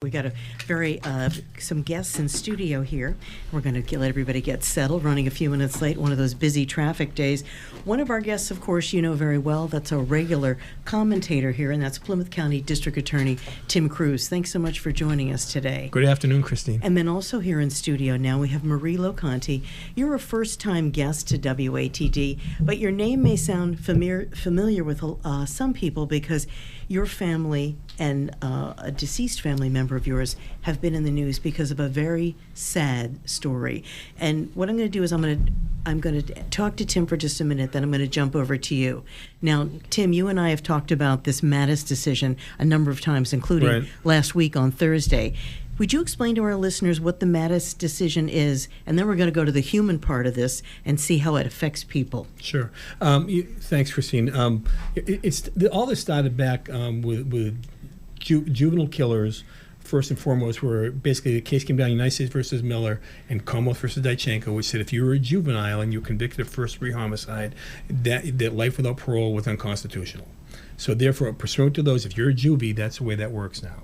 We got some guests in studio here. We're going to let everybody get settled, running a few minutes late, one of those busy traffic days. One of our guests, of course, you know very well, that's a regular commentator here, and that's Plymouth County District Attorney Tim Cruz. Thanks so much for joining us today. Good afternoon, Christine. And then also here in studio now we have Marie LoConte. You're a first-time guest to WATD, but your name may sound familiar with some people because your family and a deceased family member of yours have been in the news because of a very sad story. And what I'm going to do is I'm going to talk to Tim for just a minute, then I'm going to jump over to you. Now, Tim, you and I have talked about this Mattis decision a number of times, including last week on Thursday. Would you explain to our listeners what the Mattis decision is, and then we're going to go to the human part of this and see how it affects people. Sure. Thanks, Christine. All this started back with juvenile killers, first and foremost, where basically the case came down United States versus Miller and Commonwealth versus Dychenko, which said if you were a juvenile and you were convicted of first-degree homicide, that life without parole was unconstitutional. So therefore, pursuant to those, if you're a juvie, that's the way that works now.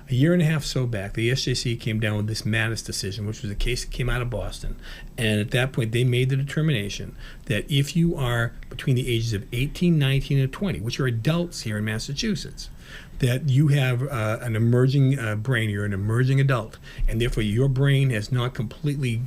A year and a half so back, the SJC came down with this Mattis decision, which was a case that came out of Boston. And at that point, they made the determination that if you are between the ages of 18, 19, and 20, which are adults here in Massachusetts, that you have an emerging brain, you're an emerging adult, and therefore your brain has not completely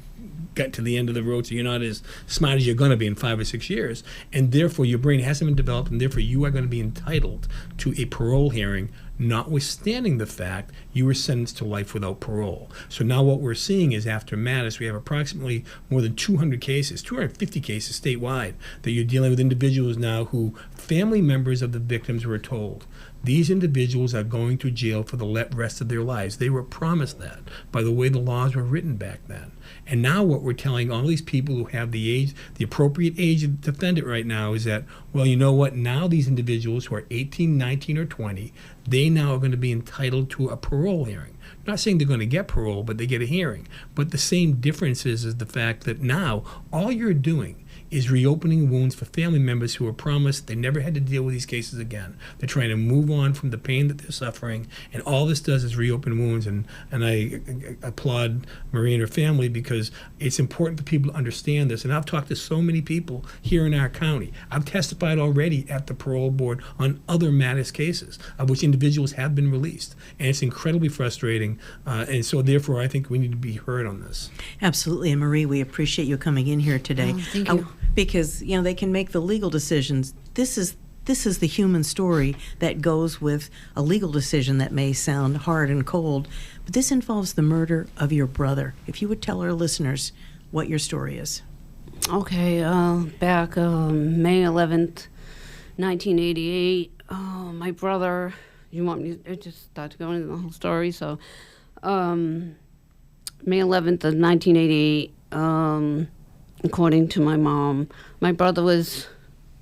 got to the end of the road, so you're not as smart as you're going to be in 5 or 6 years, and therefore your brain hasn't been developed, and therefore you are going to be entitled to a parole hearing, notwithstanding the fact you were sentenced to life without parole. So now what we're seeing is after Mattis, we have approximately more than 200 cases, 250 cases statewide, that you're dealing with individuals now who family members of the victims were told, these individuals are going to jail for the rest of their lives. They were promised that by the way the laws were written back then. And now what we're telling all these people who have the appropriate age to defend it right now is that, well, you know what? Now these individuals who are 18, 19, or 20, they now are going to be entitled to a parole hearing. I'm not saying they're going to get parole, but they get a hearing. But the same difference is the fact that now all you're doing is reopening wounds for family members who were promised they never had to deal with these cases again. They're trying to move on from the pain that they're suffering, and all this does is reopen wounds. And I applaud Marie and her family because it's important for people to understand this. And I've talked to so many people here in our county. I've testified already at the parole board on other Mattis cases of which individuals have been released. And it's incredibly frustrating. And so therefore, I think we need to be heard on this. Absolutely. And Marie, we appreciate you coming in here today. Oh, thank you. Because, you know, they can make the legal decisions. This is the human story that goes with a legal decision that may sound hard and cold, but this involves the murder of your brother. If you would tell our listeners what your story is. Okay, back May 11th, 1988, my brother, you want me to just start to go into the whole story? So, May 11th of 1988, according to my mom, my brother was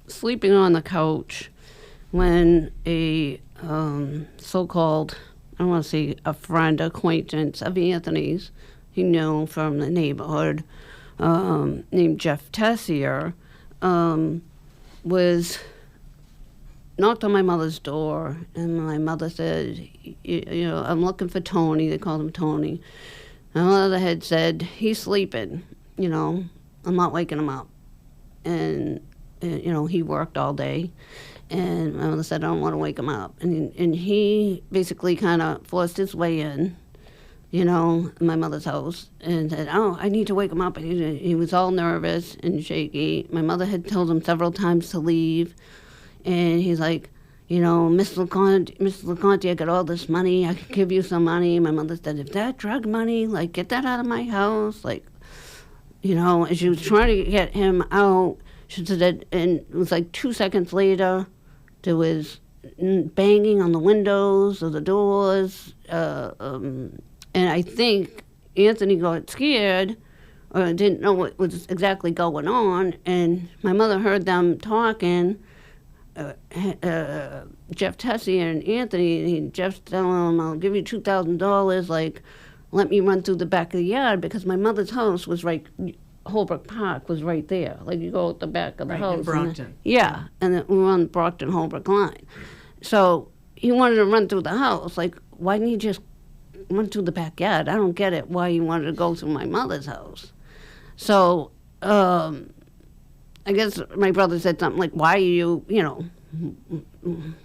sleeping on the couch when a so-called, I don't want to say a friend, acquaintance of Anthony's, he knew from the neighborhood, named Jeff Tessier, was knocked on my mother's door, and my mother said, you know, I'm looking for Tony. They called him Tony. My mother had said, he's sleeping, you know, I'm not waking him up. And you know, he worked all day. And my mother said, I don't want to wake him up. And he basically kind of forced his way in, you know, in my mother's house and said, oh, I need to wake him up. He was all nervous and shaky. My mother had told him several times to leave. And he's like, you know, Miss LoConte, I got all this money. I can give you some money. My mother said, if that drug money, like, get that out of my house. Like, you know, and she was trying to get him out. She said that, and it was like 2 seconds later, there was banging on the windows of the doors. And I think Anthony got scared or didn't know what was exactly going on. And my mother heard them talking, Jeff Tessier and Anthony. And Jeff's telling him, I'll give you $2,000, like, let me run through the back of the yard, because my mother's house was right, Holbrook Park was right there. Like, you go at the back of the house. In Brockton. And then we were on the Brockton-Holbrook line. So he wanted to run through the house. Like, why didn't he just went to the backyard. I don't get it. Why you wanted to go through my mother's house? So I guess my brother said something like, why are you,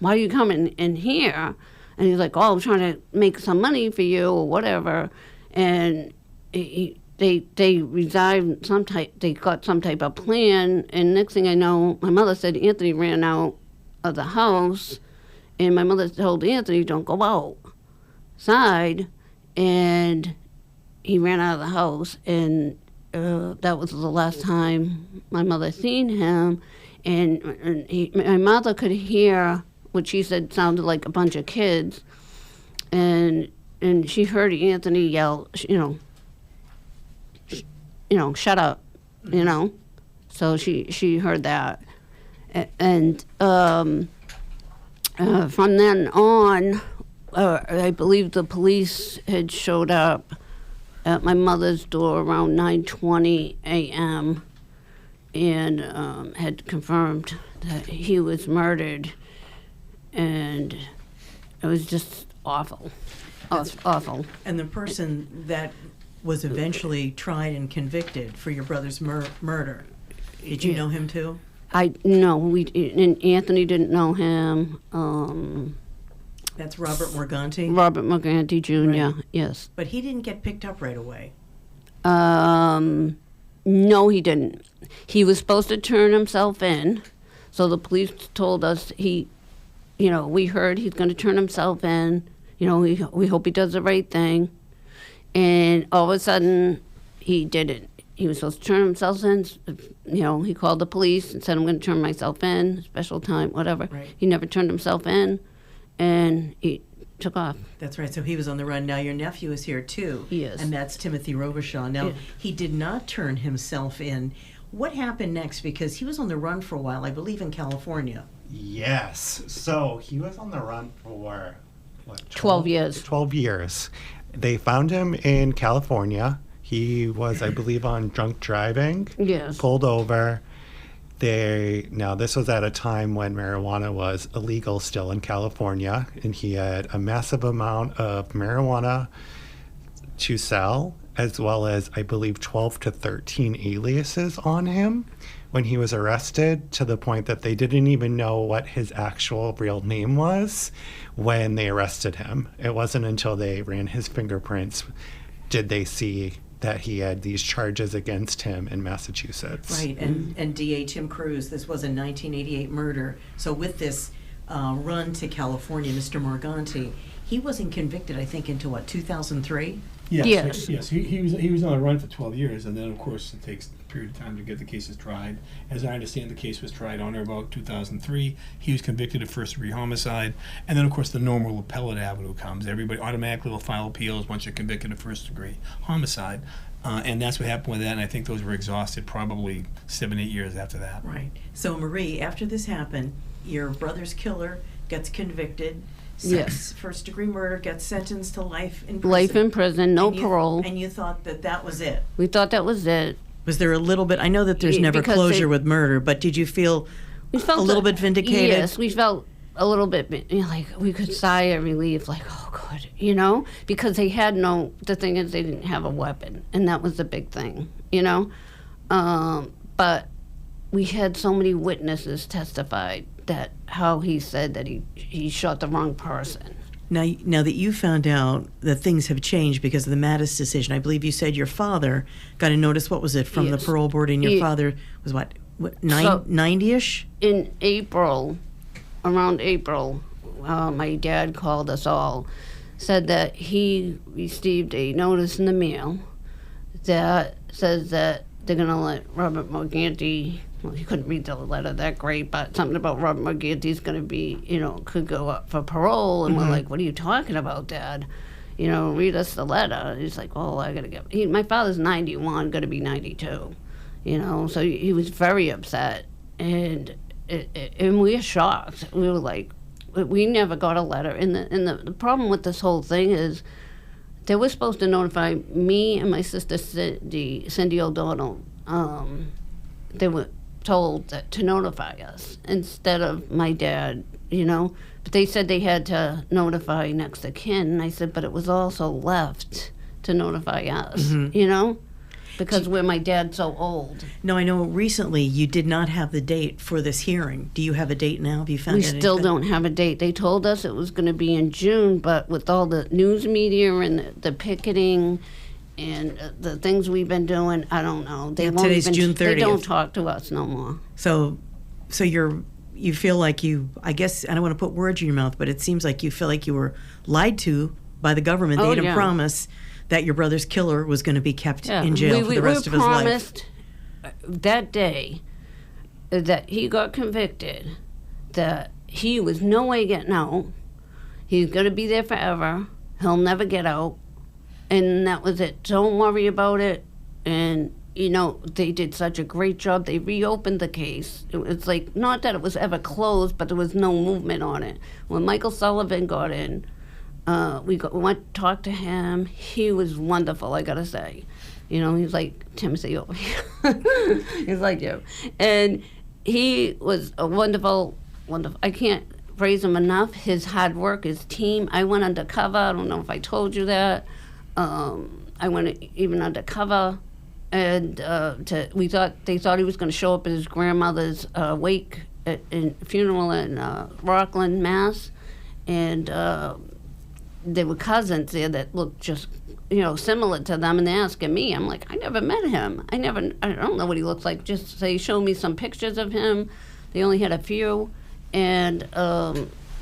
why are you coming in here? And he's like, oh, I'm trying to make some money for you or whatever. And they resigned they got some type of plan. And next thing I know, my mother said Anthony ran out of the house. And my mother told Anthony, don't go outside. And he ran out of the house. And that was the last time my mother seen him. And my mother could hear what she said sounded like a bunch of kids. And she heard Anthony yell, shut up, So she heard that. And from then on, I believe the police had showed up at my mother's door around 9:20 a.m. and had confirmed that he was murdered. And it was just awful. Awful. And the person that was eventually tried and convicted for your brother's murder, did you know him too? No, and Anthony didn't know him. That's Robert Morganti? Robert Morganti Jr., Right. Yes. But he didn't get picked up right away. No, he didn't. He was supposed to turn himself in, so the police told us we heard he's going to turn himself in. We hope he does the right thing. And all of a sudden, he didn't. He was supposed to turn himself in. He called the police and said, I'm going to turn myself in, special time, whatever. Right. He never turned himself in, and he took off. That's right. So he was on the run. Now your nephew is here too. He is. And that's Timothy Robishaw. Now, Yeah. he did not turn himself in. What happened next? Because he was on the run for a while, I believe in California. Yes. So he was on the run for, 12 years. 12 years. They found him in California. He was, I believe, on drunk driving. Yes. Pulled over. Now, this was at a time when marijuana was illegal still in California, and he had a massive amount of marijuana to sell, as well as, I believe, 12 to 13 aliases on him when he was arrested, to the point that they didn't even know what his actual real name was when they arrested him. It wasn't until they ran his fingerprints did they see that he had these charges against him in Massachusetts. Right. And DA Tim Cruz, this was a 1988 murder. So with this run to California, Mr. Morganti, he wasn't convicted, I think, until 2003? Yes. He was on a run for 12 years, and then, of course, it takes a period of time to get the cases tried. As I understand, the case was tried on or about 2003. He was convicted of first-degree homicide, and then, of course, the normal appellate avenue comes. Everybody automatically will file appeals once you're convicted of first-degree homicide, and that's what happened with that, and I think those were exhausted probably 7-8 years after that. Right. So, Marie, after this happened, your brother's killer gets convicted. Yes. First-degree murder, gets sentenced to life in prison. Life in prison, no parole. And you thought that was it? We thought that was it. Was there a little bit, I know that there's never Because closure with murder, but did you feel We felt a little bit vindicated? Yes, we felt a little bit like we could sigh of relief, like, oh, good, because they had the thing is they didn't have a weapon, and that was the big thing, But we had so many witnesses testified that how he said that he shot the wrong person. Now that you found out that things have changed because of the Mattis decision, I believe you said your father got a notice, what was it, from the Yes. parole board, and your father was what 90-ish? In April, around April, my dad called us all, said that he received a notice in the mail that says that they're going to let Robert Morganti, well, he couldn't read the letter that great, but something about Robert Morganti's going to be, could go up for parole. And we're like, what are you talking about, Dad? Read us the letter. He's like, oh, I got to get, my father's 91, going to be 92, so he was very upset. And we were shocked. We were like, we never got a letter. And the problem with this whole thing is they were supposed to notify me and my sister Cindy O'Donnell. They were told to notify us instead of my dad, But they said they had to notify next of kin. And I said, but it was also left to notify us, you know? Because we're my dad so old. No, I know recently you did not have the date for this hearing. Do you have a date now? Have you found We anything? still don't have a date. They told us it was going to be in June, but with all the news media and the picketing and the things we've been doing, I don't know. They won't today's even, June They don't 30th. talk to us no more. So you feel like I guess, I don't want to put words in your mouth, but it seems like you feel like you were lied to by the government. They Oh, didn't yeah. promise that your brother's killer was going to be kept in jail for the rest of his life. We promised that day that he got convicted that he was no way getting out. He's going to be there forever. He'll never get out. And that was it. Don't worry about it. And, you know, they did such a great job. They reopened the case. It was like, not that it was ever closed, but there was no movement on it. When Michael Sullivan got in, we went to talk to him. He was wonderful, I gotta say. You know, he's like Timothy over here. He's like you. And he was a wonderful, I can't praise him enough. His hard work, his team. I went undercover. I don't know if I told you that. I went even undercover. And they thought he was going to show up at his grandmother's wake funeral in Rockland, Mass. And there were cousins there that looked just, you know, similar to them, and they're asking me. I'm like, I never met him. I don't know what he looks like. Just they showed me some pictures of him. They only had a few, and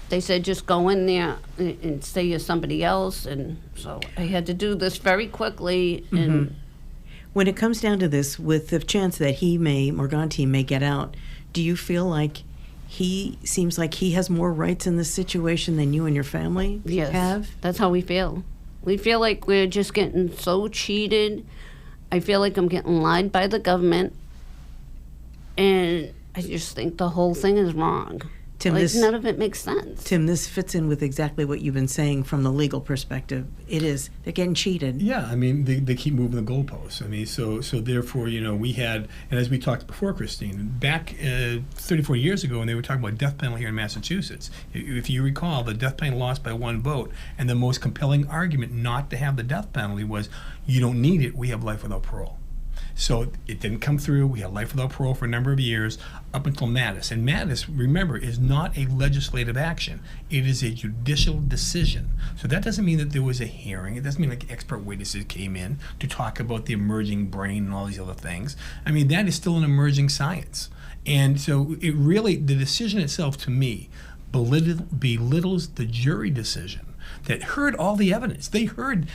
they said just go in there and say you're somebody else. And so I had to do this very quickly. And When it comes down to this, with the chance that Morganti may get out, do you feel like he seems like he has more rights in this situation than you and your family yes, have? that's how we feel. We feel like we're just getting so cheated. I feel like I'm getting lied by the government, and I just think the whole thing is wrong. Tim, like, none of it makes sense. Tim, this fits in with exactly what you've been saying from the legal perspective. It is. They're getting cheated. Yeah, I mean, they keep moving the goalposts. I mean, so therefore, you know, we had, and as we talked before, Christine, back 34 years ago when they were talking about death penalty here in Massachusetts, if you recall, the death penalty lost by one vote, and the most compelling argument not to have the death penalty was, you don't need it, we have life without parole. So it didn't come through. We had life without parole for a number of years up until Mattis. And Mattis, remember, is not a legislative action. It is a judicial decision. So that doesn't mean that there was a hearing. It doesn't mean like expert witnesses came in to talk about the emerging brain and all these other things. I mean, that is still an emerging science. And so it really, the decision itself to me belittles the jury decision that heard all the evidence. They heard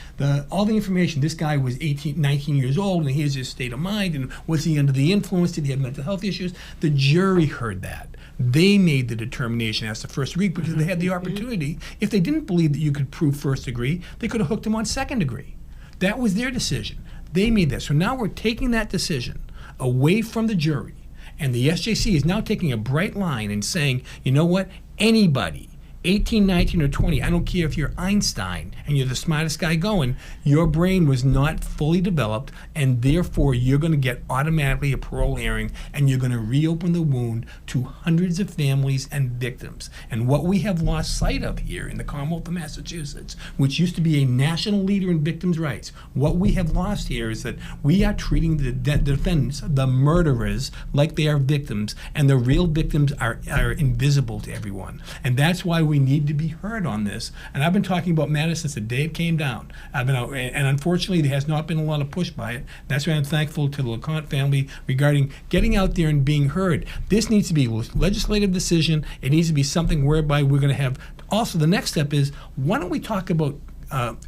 all the information. This guy was 19 years old, and here's his state of mind, and was he under the influence? Did he have mental health issues? The jury heard that. They made the determination as to first degree because they had the opportunity. If they didn't believe that you could prove first degree, they could have hooked him on second degree. That was their decision. They made that. So now we're taking that decision away from the jury, and the SJC is now taking a bright line and saying, you know what, anybody, 18, 19, or 20, I don't care if you're Einstein and you're the smartest guy going, your brain was not fully developed, and therefore you're going to get automatically a parole hearing, and you're going to reopen the wound to hundreds of families and victims. And what we have lost sight of here in the Commonwealth of Massachusetts, which used to be a national leader in victims' rights, what we have lost here is that we are treating the defendants, the murderers, like they are victims, and the real victims are invisible to everyone. And that's why we need to be heard on this. And I've been talking about Mattis since the day it came down. I've been out, and unfortunately there has not been a lot of push by it. That's why I'm thankful to the LoConte family regarding getting out there and being heard. This needs to be a legislative decision. It needs to be something whereby we're going to have. Also, the next step is, why don't we talk about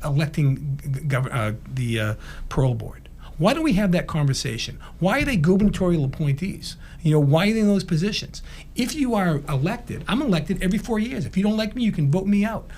electing the parole board? Why don't we have that conversation? Why are they gubernatorial appointees? You know, why are they in those positions? If you are elected, I'm elected every 4 years. If you don't like me, you can vote me out.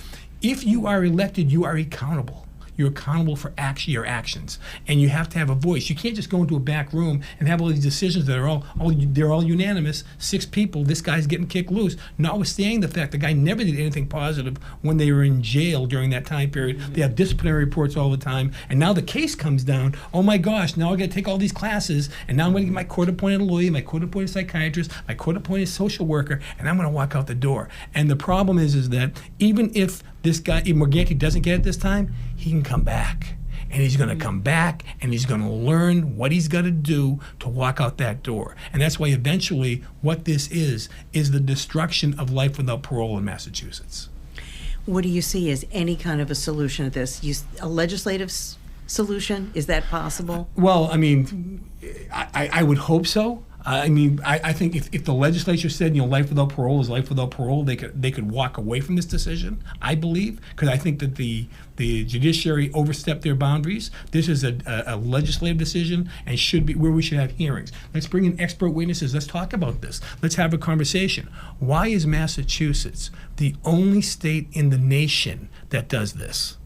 If you are elected, you are accountable. you're accountable for your actions, and you have to have a voice. You can't just go into a back room and have all these decisions that are they're all unanimous. 6 people, this guy's getting kicked loose, notwithstanding the fact the guy never did anything positive when they were in jail during that time period. They have disciplinary reports all the time, and now the case comes down. Oh my gosh, now I got to take all these classes, and now I'm going to get my court-appointed lawyer, my court-appointed psychiatrist, my court-appointed social worker, and I'm going to walk out the door. And the problem is that even if this guy, Morganti, doesn't get it this time, he can come back. And he's going to come back, and he's going to learn what he's got to do to walk out that door. And that's why eventually what this is the destruction of life without parole in Massachusetts. What do you see as any kind of a solution to this? A legislative solution? Is that possible? Well, I mean, I would hope so. I mean, I think if the legislature said, life without parole is life without parole, they could walk away from this decision, I believe, because I think that the judiciary overstepped their boundaries. This is a legislative decision and should be where we should have hearings. Let's bring in expert witnesses. Let's talk about this. Let's have a conversation. Why is Massachusetts the only state in the nation that does this?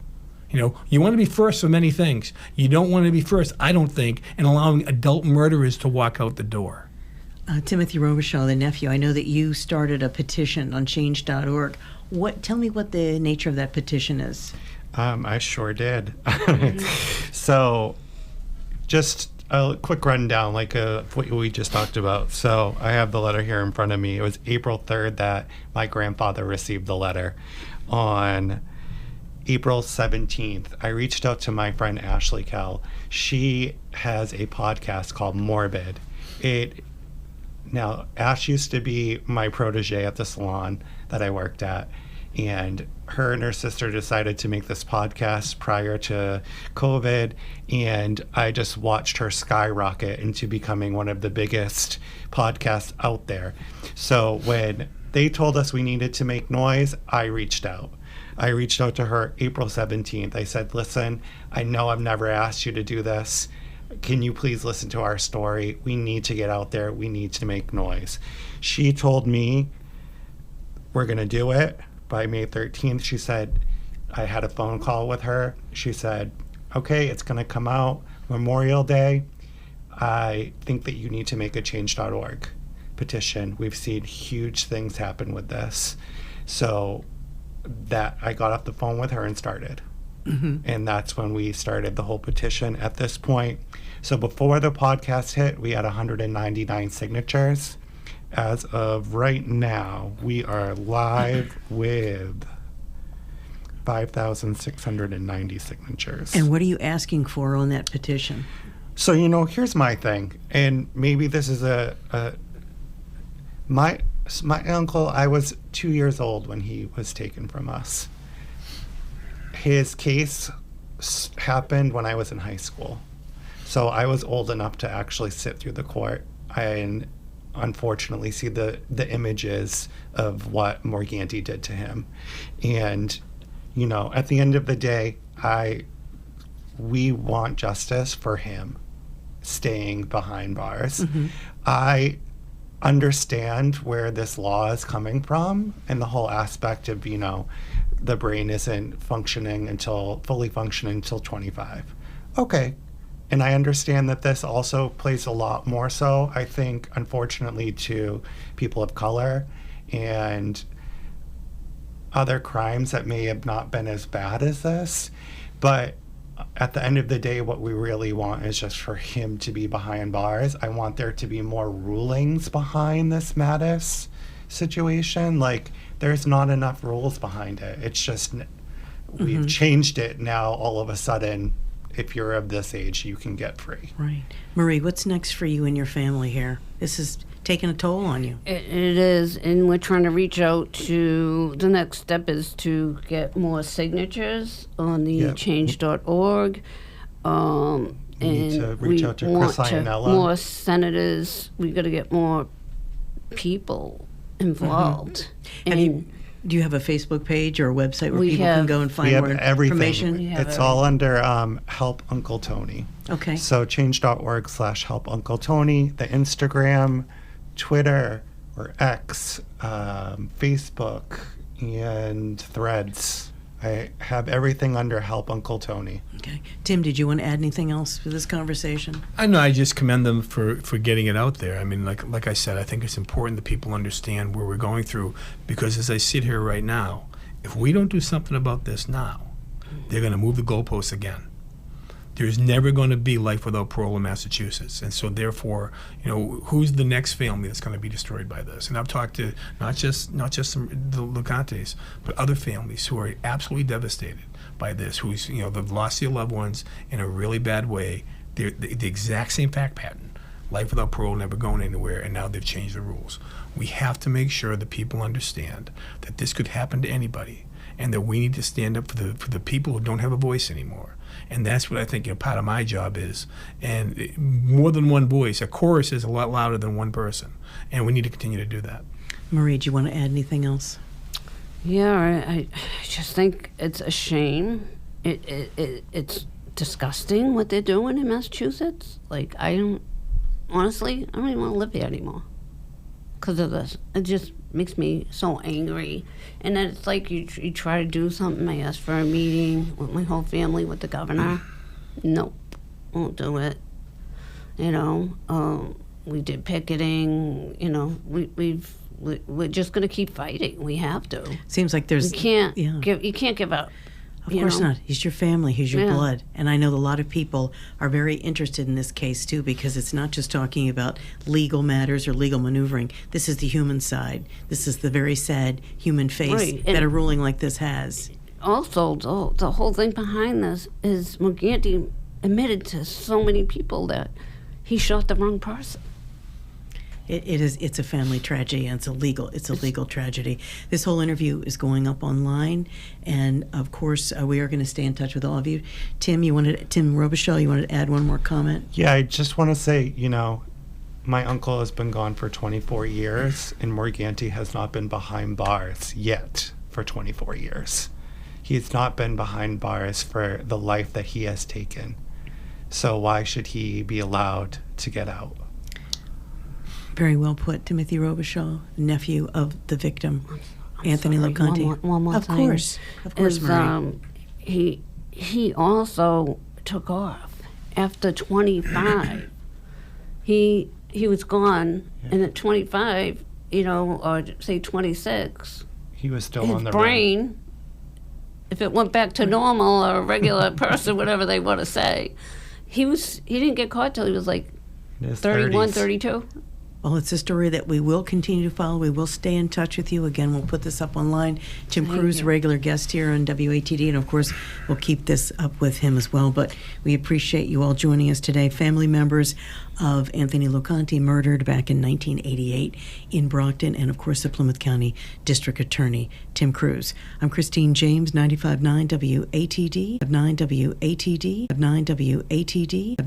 You want to be first for many things. You don't want to be first, I don't think, in allowing adult murderers to walk out the door. Timothy Robishaw, the nephew, I know that you started a petition on change.org. Tell me what the nature of that petition is. I sure did. So just a quick rundown, what we just talked about. So I have the letter here in front of me. It was April 3rd that my grandfather received the letter. On April 17th, I reached out to my friend Ashley Kell. She has a podcast called Morbid. Now, Ash used to be my protege at the salon that I worked at, and her and her sister decided to make this podcast prior to COVID, and I just watched her skyrocket into becoming one of the biggest podcasts out there. So when they told us we needed to make noise, I reached out. I reached out to her April 17th. I said, listen, I know I've never asked you to do this. Can you please listen to our story? We need to get out there. We need to make noise. She told me we're going to do it by May 13th. She said, I had a phone call with her. She said, okay, it's going to come out Memorial Day. I think that you need to make a change.org petition. We've seen huge things happen with this. So that I got off the phone with her and started. Mm-hmm. And that's when we started the whole petition at this point. So before the podcast hit, we had 199 signatures. As of right now, we are live with 5,690 signatures. And what are you asking for on that petition? So, here's my thing, and maybe this is my uncle, I was 2 years old when he was taken from us. His case happened when I was in high school. So I was old enough to actually sit through the court and unfortunately see the images of what Morganti did to him. And, at the end of the day, we want justice for him staying behind bars. Mm-hmm. I understand where this law is coming from and the whole aspect of, the brain isn't fully functioning until 25. Okay. And I understand that this also plays a lot more so, I think, unfortunately, to people of color and other crimes that may have not been as bad as this. But at the end of the day, what we really want is just for him to be behind bars. I want there to be more rulings behind this Mattis situation. There's not enough rules behind it. It's just we've changed it now. All of a sudden, if you're of this age, you can get free. Right. Marie, what's next for you and your family here? This is taking a toll on you. It is, and we're trying to reach out to, the next step is to get more signatures on the change.org. We need to reach out to Chris Iannella. More senators. We got to get more people involved. Mm-hmm. Do you have a Facebook page or a website where people can go and find more information? It's all under Help Uncle Tony. Okay. So change.org/Help Uncle Tony, the Instagram, Twitter, or X, Facebook, and Threads. I have everything under Help Uncle Tony. Okay. Tim, did you want to add anything else to this conversation? I know. I just commend them for getting it out there. I mean, like I said, I think it's important that people understand where we're going through, because as I sit here right now, if we don't do something about this now, they're going to move the goalposts again. There's never going to be life without parole in Massachusetts, and so therefore, who's the next family that's going to be destroyed by this? And I've talked to not just the LoContes, but other families who are absolutely devastated by this, who's they've lost their loved ones in a really bad way. They're the exact same fact pattern: life without parole, never going anywhere, and now they've changed the rules. We have to make sure that people understand that this could happen to anybody, and that we need to stand up for the people who don't have a voice anymore. And that's what I think part of my job is. And more than one voice, a chorus is a lot louder than one person. And we need to continue to do that. Marie, do you want to add anything else? Yeah, I just think it's a shame. It's disgusting what they're doing in Massachusetts. Like, honestly, I don't even want to live here anymore because of this. It just makes me so angry. And then it's like you try to do something. I asked for a meeting with my whole family, with the governor. Nope, won't do it. We did picketing. We're just going to keep fighting. We have to. Seems like there's... You can't yeah. you can't give up. Of course not. He's your family. He's your blood. And I know a lot of people are very interested in this case, too, because it's not just talking about legal matters or legal maneuvering. This is the human side. This is the very sad human face that a ruling like this has. Also, the whole thing behind this is LoConte admitted to so many people that he shot the wrong person. It's a family tragedy, and it's a legal tragedy. This whole interview is going up online, and of course we are going to stay in touch with all of you. Tim Robishaw, you wanted to add one more comment? Yeah, I just want to say, my uncle has been gone for 24 years, and LoConte has not been behind bars yet for 24 years. He's not been behind bars for the life that he has taken. So why should he be allowed to get out? Very well put. Timothy Robishaw, nephew of the victim, Anthony LoConte. One more of thing. course, Marie. He also took off after 25. He was gone, and at 25, or say 26, He was still his on the brain, if it went back to normal or a regular person, whatever they want to say, he didn't get caught till he was like in his 31, 30s. 32. Well, it's a story that we will continue to follow. We will stay in touch with you. Again, we'll put this up online. Tim Cruz, regular guest here on WATD, and of course, we'll keep this up with him as well. But we appreciate you all joining us today. Family members of Anthony LoConte, murdered back in 1988 in Brockton, and of course, the Plymouth County District Attorney, Tim Cruz. I'm Christine James, 95.9 WATD, 9 WATD, 9 WATD.